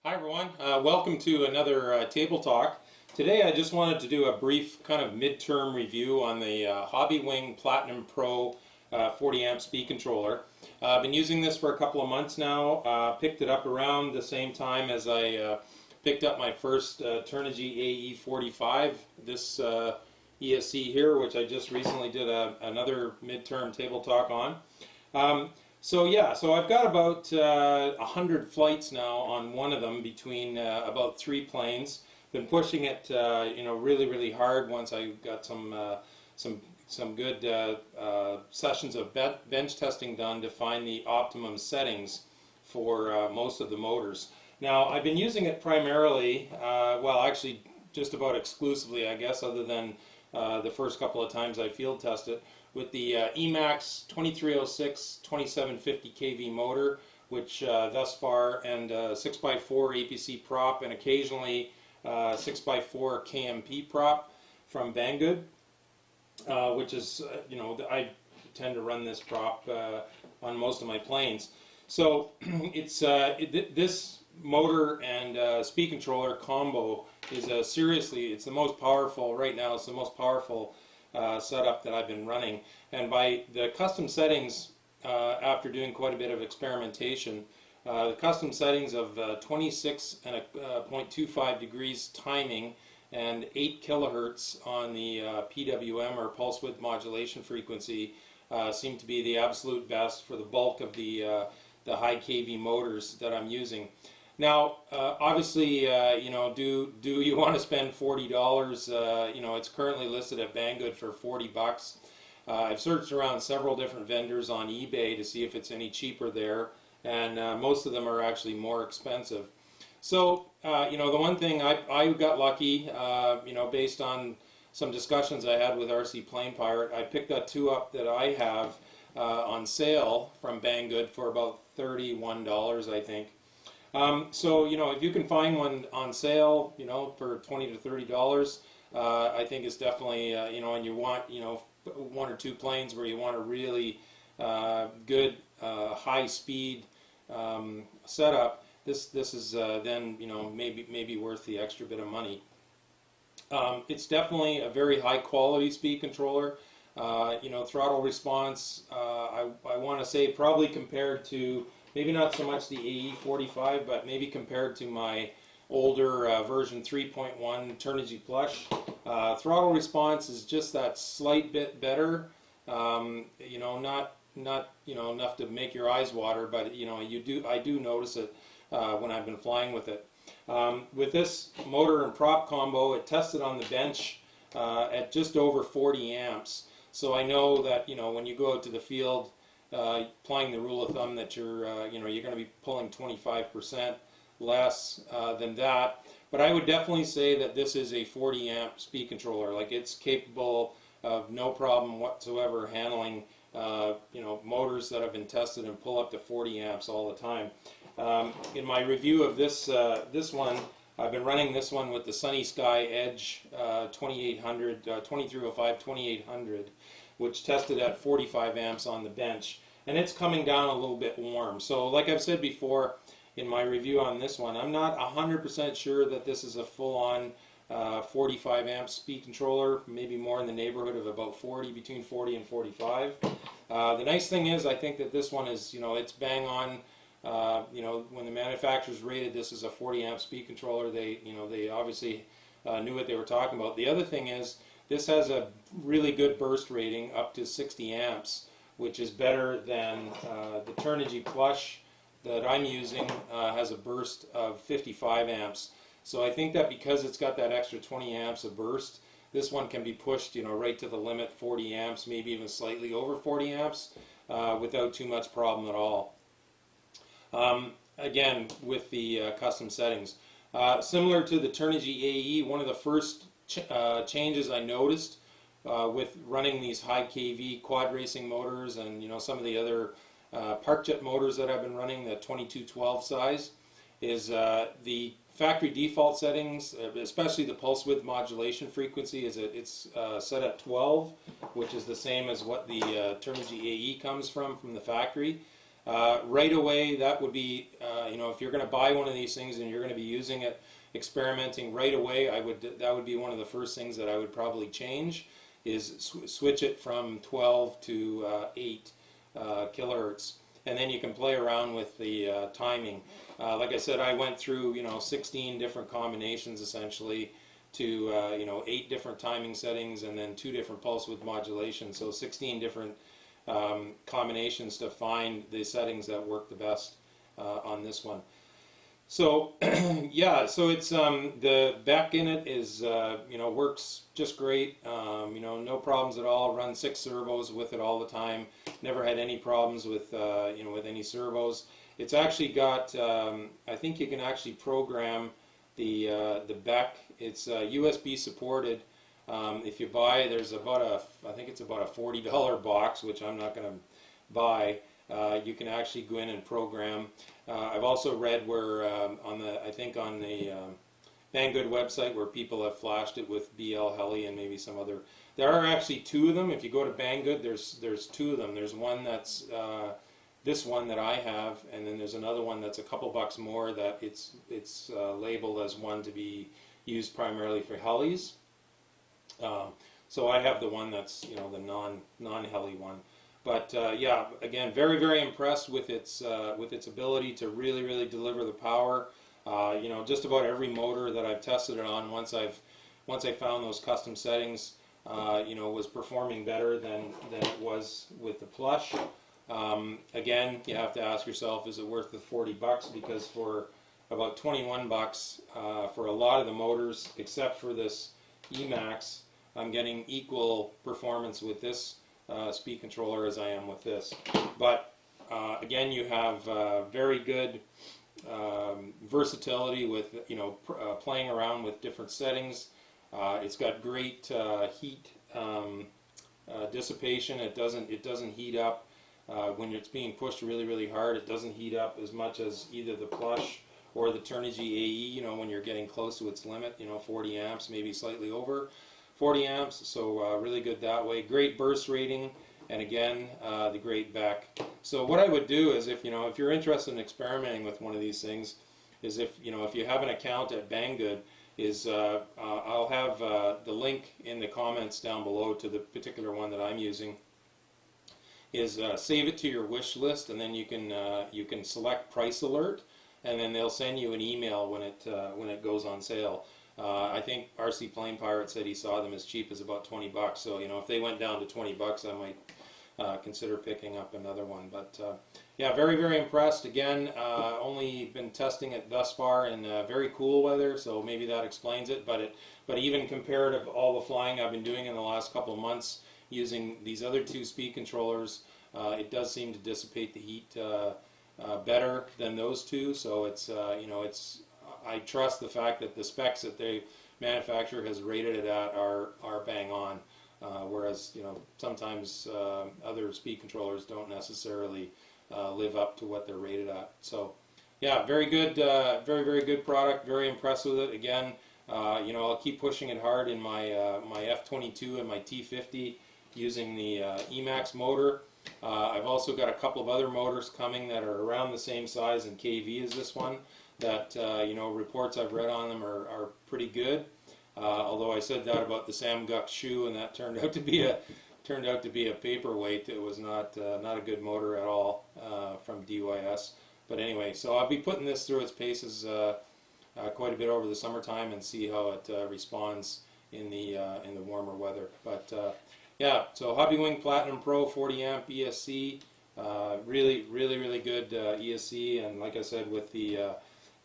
Hi everyone, welcome to another Table Talk. Today I just wanted to do a brief kind of midterm review on the HobbyWing Platinum PRO 40 amp speed controller. I've been using this for a couple of months now. Picked it up around the same time as I picked up my first Turnigy AE45, this ESC here, which I just recently did another midterm Table Talk on. So I've got about 100 flights now on one of them between about 3 planes. Been pushing it, really hard once I got some good sessions of bench testing done to find the optimum settings for most of the motors. Now I've been using it primarily, well actually just about exclusively I guess, other than the first couple of times I field tested it, with the Emax 2306 2750 kV motor, which thus far, and 6x4 APC prop, and occasionally 6x4 KMP prop from Banggood, which is, I tend to run this prop on most of my planes. So it's this motor and speed controller combo is seriously, it's the most powerful right now. It's the most powerful setup that I've been running, and by the custom settings, after doing quite a bit of experimentation, the custom settings of 26.25 degrees timing and 8 kilohertz on the PWM or pulse width modulation frequency seem to be the absolute best for the bulk of the high kV motors that I'm using. Now, obviously, do you want to spend $40? It's currently listed at Banggood for $40. I've searched around several different vendors on eBay to see if it's any cheaper there, and most of them are actually more expensive. So, the one thing I got lucky, based on some discussions I had with RC Plane Pirate, I picked that 2 up that I have on sale from Banggood for about $31, I think. So if you can find one on sale, for $20 to $30, I think it's definitely, and you want, 1 or 2 planes where you want a really good high speed setup. This is then maybe worth the extra bit of money. It's definitely a very high quality speed controller. Throttle response, I want to say probably compared to, maybe not so much the AE45, but maybe compared to my older version 3.1 Turnigy Plush. Throttle response is just that slight bit better. Not enough to make your eyes water, but I do notice it when I've been flying with it. With this motor and prop combo, it tested on the bench at just over 40 amps. So I know that when you go out to the field, applying the rule of thumb that you're going to be pulling 25% less than that. But I would definitely say that this is a 40 amp speed controller. Like, it's capable of no problem whatsoever handling motors that have been tested and pull up to 40 amps all the time. In my review of this one, I've been running this one with the Sunny Sky Edge 2305 2800, which tested at 45 amps on the bench, and it's coming down a little bit warm. So like I've said before in my review on this one, I'm not 100% sure that this is a full-on 45 amp speed controller, maybe more in the neighborhood of about 40, between 40 and 45. The nice thing is, I think that this one is, it's bang on. When the manufacturers rated this as a 40 amp speed controller, they obviously knew what they were talking about. The other thing is, this has a really good burst rating up to 60 amps, which is better than the Turnigy Plush that I'm using has a burst of 55 amps. So I think that because it's got that extra 20 amps of burst, this one can be pushed, right to the limit, 40 amps, maybe even slightly over 40 amps, without too much problem at all. Again, with the custom settings. Similar to the Turnigy AE, one of the first changes I noticed with running these high kV quad racing motors and some of the other park jet motors that I've been running, the 2212 size, is the factory default settings, especially the pulse width modulation frequency, it's set at 12, which is the same as what the Turnigy AE comes from the factory. right away, that would be, if you're going to buy one of these things and you're going to be using it, experimenting right away, that would be one of the first things that I would probably change, is switch it from 12 to 8 kilohertz. And then you can play around with the timing. Like I said, I went through 16 different combinations essentially to 8 different timing settings and then 2 different pulse width modulation. So 16 different combinations to find the settings that work the best on this one. So yeah, so it's the back in it is works just great. No problems at all. Run 6 servos with it all the time. Never had any problems with with any servos. It's actually got I think you can actually program the back. It's USB supported. If you buy, there's about I think it's about a $40 box, which I'm not going to buy. You can actually go in and program. I've also read where I think on the Banggood website where people have flashed it with BL Heli and maybe some other. There are actually 2 of them. If you go to Banggood, there's 2 of them. There's one that's this one that I have, and then there's another one that's a couple bucks more that it's labeled as one to be used primarily for helis. So I have the one that's the non-heli one. But yeah, again, very, very impressed with its ability to really deliver the power. Just about every motor that I've tested it on, once I found those custom settings, was performing better than it was with the plush. Again, you have to ask yourself, is it worth the $40? Because for about 21 bucks, for a lot of the motors, except for this Emax, I'm getting equal performance with this speed controller as I am with this. But again, you have very good versatility with playing around with different settings. It's got great heat dissipation. It doesn't heat up when it's being pushed really hard. It doesn't heat up as much as either the plush or the Turnigy AE. When you're getting close to its limit, 40 amps, maybe slightly over 40 amps, so really good that way. Great burst rating, and again, the great back. So what I would do is, if you're interested in experimenting with one of these things, is if you have an account at Banggood, is I'll have the link in the comments down below to the particular one that I'm using. Is save it to your wish list, and then you can select price alert, and then they'll send you an email when it goes on sale. I think RC Plane Pirate said he saw them as cheap as about 20 bucks. So if they went down to 20 bucks, I might consider picking up another one. But yeah, very impressed. Again, only been testing it thus far in very cool weather, so maybe that explains it. But even compared to all the flying I've been doing in the last couple of months using these other 2 speed controllers, it does seem to dissipate the heat better than those 2. So it's I trust the fact that the specs that the manufacturer has rated it at are bang on, whereas sometimes other speed controllers don't necessarily live up to what they're rated at. So yeah, very good, very good product. Very impressed with it. Again, I'll keep pushing it hard in my my F22 and my T50 using the Emax motor. I've also got a couple of other motors coming that are around the same size and KV as this one. That reports I've read on them are pretty good. Although I said that about the Sam Guck shoe, and that turned out to be a paperweight. It was not a good motor at all from DYS. But anyway, so I'll be putting this through its paces quite a bit over the summertime and see how it responds in the warmer weather. But yeah, so HobbyWing Platinum Pro 40 amp ESC, really good ESC, and like I said, with the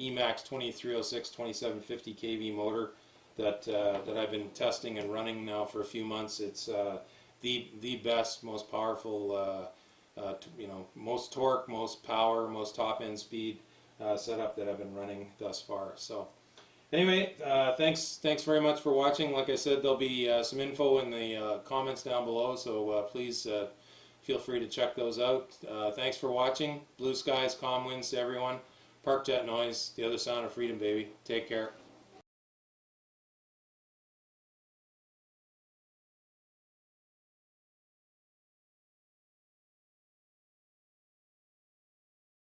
Emax 2306 2750 kV motor that I've been testing and running now for a few months. It's the best, most powerful, most torque, most power, most top end speed setup that I've been running thus far. So anyway, thanks very much for watching. Like I said, there'll be some info in the comments down below, so please feel free to check those out. Thanks for watching. Blue skies, calm winds to everyone. Park jet noise, the other sound of freedom, baby. Take care.